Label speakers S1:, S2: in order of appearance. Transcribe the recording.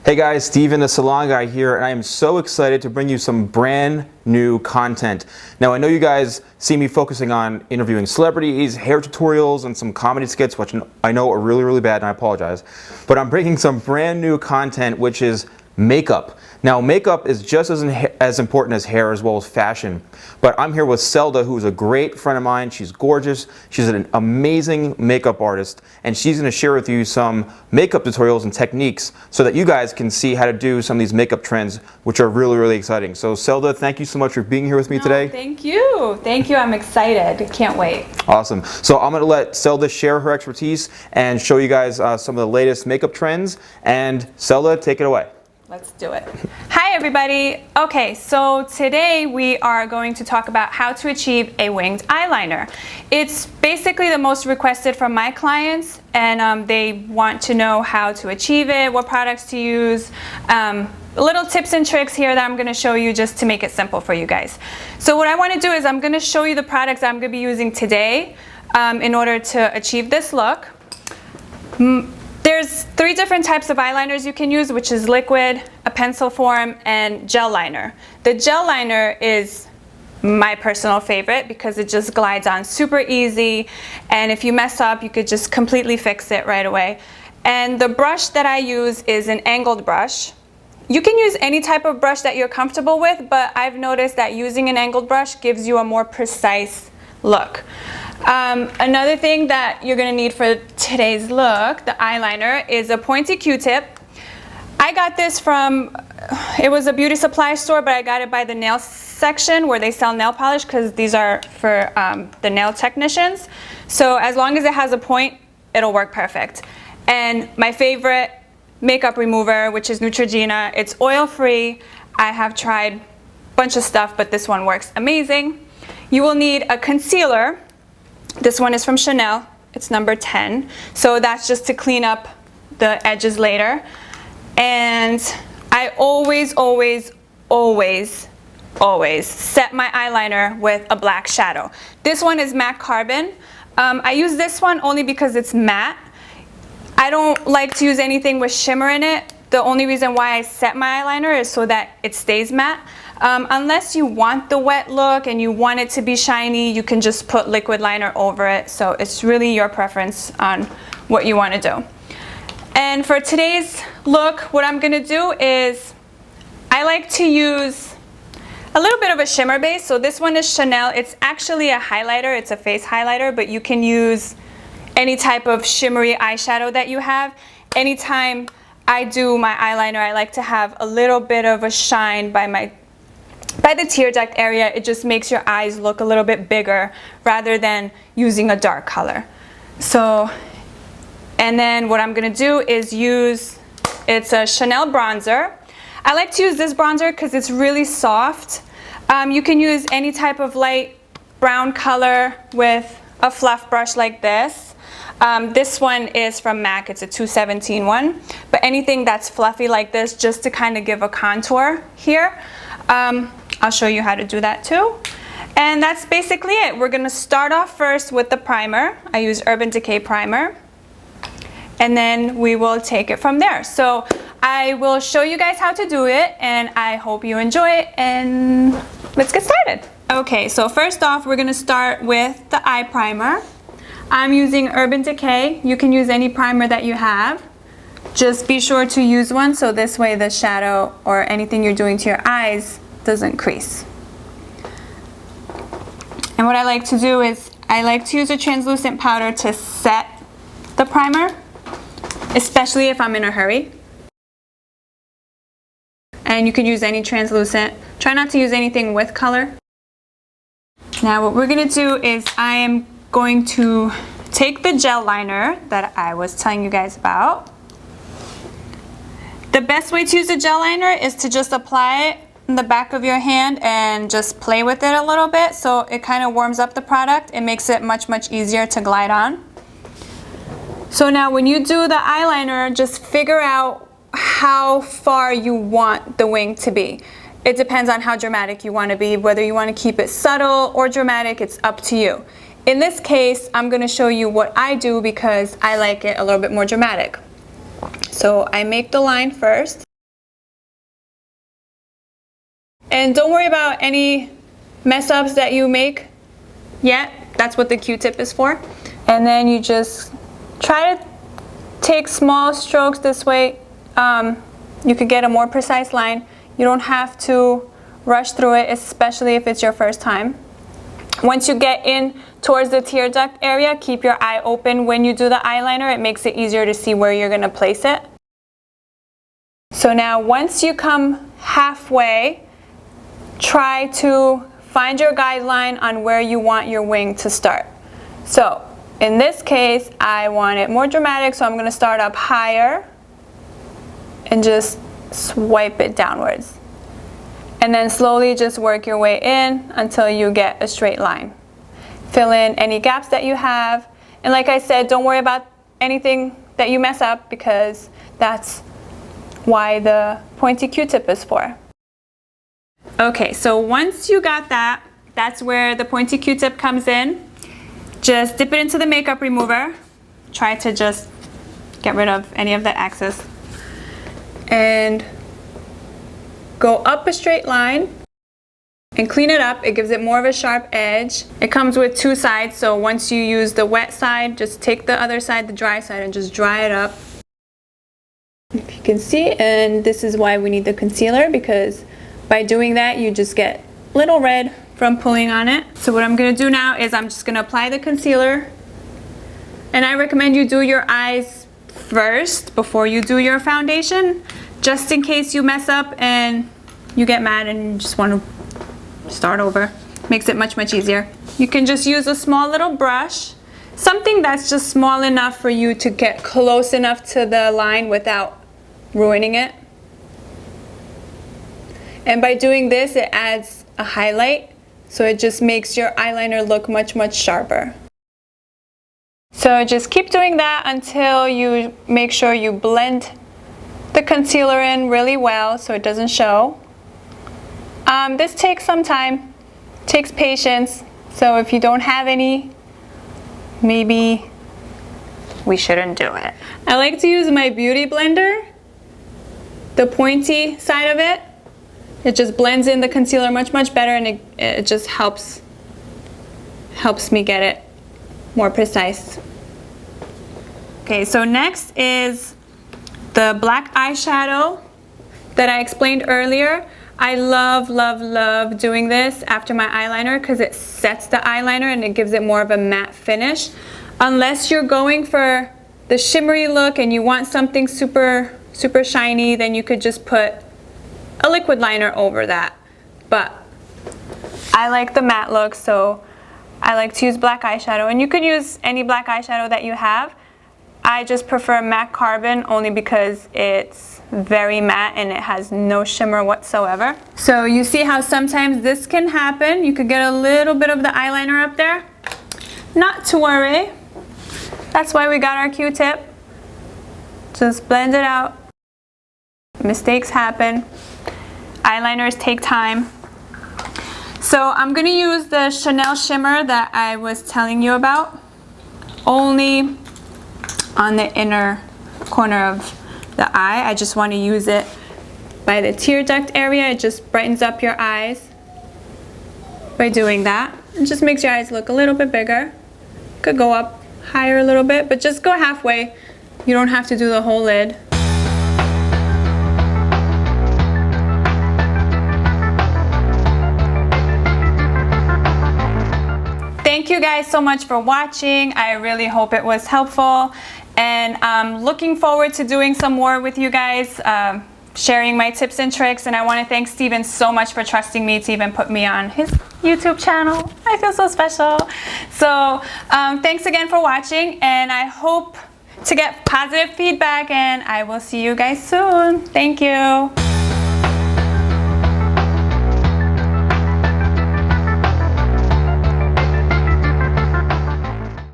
S1: Hey guys, Steven the Salon Guy here, and I am so excited to bring you some brand new content. Now I know you guys see me focusing on interviewing celebrities, hair tutorials, and some comedy skits, which I know are really bad, and I apologize. But I'm bringing some brand new content, which is makeup. Now makeup is just as important as hair, as well as fashion. But I'm here with Selda, who's a great friend of mine. She's gorgeous. She's an amazing makeup artist, and she's going to share with you some makeup tutorials and techniques so that you guys can see how to do some of these makeup trends, which are really exciting. So Selda, thank you so much for being here with me today.
S2: Thank you. Thank you. I'm excited. Can't wait.
S1: Awesome. So I'm going to let Selda share her expertise and show you guys some of the latest makeup trends. And Selda, take it away.
S2: Let's do it. Hi everybody. Okay, so today we are going to talk about how to achieve a winged eyeliner. It's basically the most requested from my clients, and they want to know how to achieve it, what products to use, little tips and tricks here that I'm going to show you just to make it simple for you guys. So what I want to do is I'm going to show you the products I'm going to be using today in order to achieve this look. There's 3 different types of eyeliners you can use, which is liquid, a pencil form, and gel liner. The gel liner is my personal favorite because it just glides on super easy, and if you mess up, you could just completely fix it right away. And the brush that I use is an angled brush. You can use any type of brush that you're comfortable with, but I've noticed that using an angled brush gives you a more precise look. Another thing that you're going to need for today's look, the eyeliner, is a pointy Q-tip. I got this from, it was a beauty supply store, but I got it by the nail section where they sell nail polish, because these are for the nail technicians. So as long as it has a point, it'll work perfect. And my favorite makeup remover, which is Neutrogena. It's oil-free. I have tried a bunch of stuff, but this one works amazing. You will need a concealer. This one is from Chanel. It's number 10. So that's just to clean up the edges later. And I always set my eyeliner with a black shadow. This one is matte carbon. I use this one only because it's matte. I don't like to use anything with shimmer in it. The only reason why I set my eyeliner is so that it stays matte. Unless you want the wet look and you want it to be shiny, you can just put liquid liner over it. So it's really your preference on what you want to do. And for today's look, what I'm going to do is I like to use a little bit of a shimmer base. So this one is Chanel. It's actually a highlighter. It's a face highlighter, but you can use any type of shimmery eyeshadow that you have. Anytime I do my eyeliner, I like to have a little bit of a shine by the tear duct area. It just makes your eyes look a little bit bigger rather than using a dark color. So, and then what I'm going to do is use, it's a Chanel bronzer. I like to use this bronzer because it's really soft. You can use any type of light brown color with a fluff brush like this. This one is from MAC. It's a 217 one. But anything that's fluffy like this, just to kind of give a contour here. I'll show you how to do that too. And that's basically it. We're going to start off first with the primer. I use Urban Decay primer. And then we will take it from there. So I will show you guys how to do it, and I hope you enjoy it, and let's get started. Okay, so first off, we're going to start with the eye primer. I'm using Urban Decay. You can use any primer that you have. Just be sure to use one so this way the shadow or anything you're doing to your eyes doesn't crease. And what I like to do is I like to use a translucent powder to set the primer, especially if I'm in a hurry. And you can use any translucent. Try not to use anything with color. Now what we're going to do is I am going to take the gel liner that I was telling you guys about. The best way to use a gel liner is to just apply it in the back of your hand and just play with it a little bit, so it kind of warms up the product. It makes it much easier to glide on. So now when you do the eyeliner, just figure out how far you want the wing to be. It depends on how dramatic you want to be. Whether you want to keep it subtle or dramatic, it's up to you. In this case, I'm going to show you what I do because I like it a little bit more dramatic. So I make the line first. And don't worry about any mess ups that you make yet. That's what the Q-tip is for. And then you just try to take small strokes this way. You could get a more precise line. You don't have to rush through it, especially if it's your first time. Once you get in towards the tear duct area, keep your eye open when you do the eyeliner. It makes it easier to see where you're going to place it. So now once you come halfway, try to find your guideline on where you want your wing to start. So in this case, I want it more dramatic, so I'm going to start up higher and just swipe it downwards. And then slowly just work your way in until you get a straight line. Fill in any gaps that you have. And like I said, don't worry about anything that you mess up, because that's why the pointy Q-tip is for. Okay, so once you got that, that's where the pointy Q-tip comes in. Just dip it into the makeup remover. Try to just get rid of any of the excess. And go up a straight line and clean it up. It gives it more of a sharp edge. It comes with two sides, so once you use the wet side, just take the other side, the dry side, and just dry it up. If you can see, and this is why we need the concealer, because by doing that you just get little red from pulling on it. So what I'm going to do now is I'm just going to apply the concealer, and I recommend you do your eyes first before you do your foundation, just in case you mess up and you get mad and you just want to start over. Makes it much easier. You can just use a small little brush, something that's just small enough for you to get close enough to the line without ruining it. And by doing this, it adds a highlight, so it just makes your eyeliner look much sharper. So just keep doing that until you make sure you blend the concealer in really well so it doesn't show. This takes some time, takes patience, so if you don't have any, maybe we shouldn't do it. I like to use my beauty blender, the pointy side of it. It just blends in the concealer much better, and it just helps me get it more precise. Okay, so next is the black eyeshadow that I explained earlier. I love doing this after my eyeliner because it sets the eyeliner and it gives it more of a matte finish. Unless you're going for the shimmery look and you want something super shiny, then you could just put a liquid liner over that. But I like the matte look, so I like to use black eyeshadow, and you could use any black eyeshadow that you have. I just prefer matte carbon only because it's very matte and it has no shimmer whatsoever. So you see how sometimes this can happen. You could get a little bit of the eyeliner up there. Not to worry. That's why we got our Q-tip. Just blend it out. Mistakes happen. Eyeliners take time. So I'm going to use the Chanel shimmer that I was telling you about, only on the inner corner of the eye. I just want to use it by the tear duct area. It just brightens up your eyes by doing that. It just makes your eyes look a little bit bigger. Could go up higher a little bit, but just go halfway. You don't have to do the whole lid. Thank you guys so much for watching. I really hope it was helpful, and I'm looking forward to doing some more with you guys, sharing my tips and tricks. And I want to thank Steven so much for trusting me to even put me on his YouTube channel. I feel so special. So thanks again for watching, and I hope to get positive feedback, and I will see you guys soon. Thank you.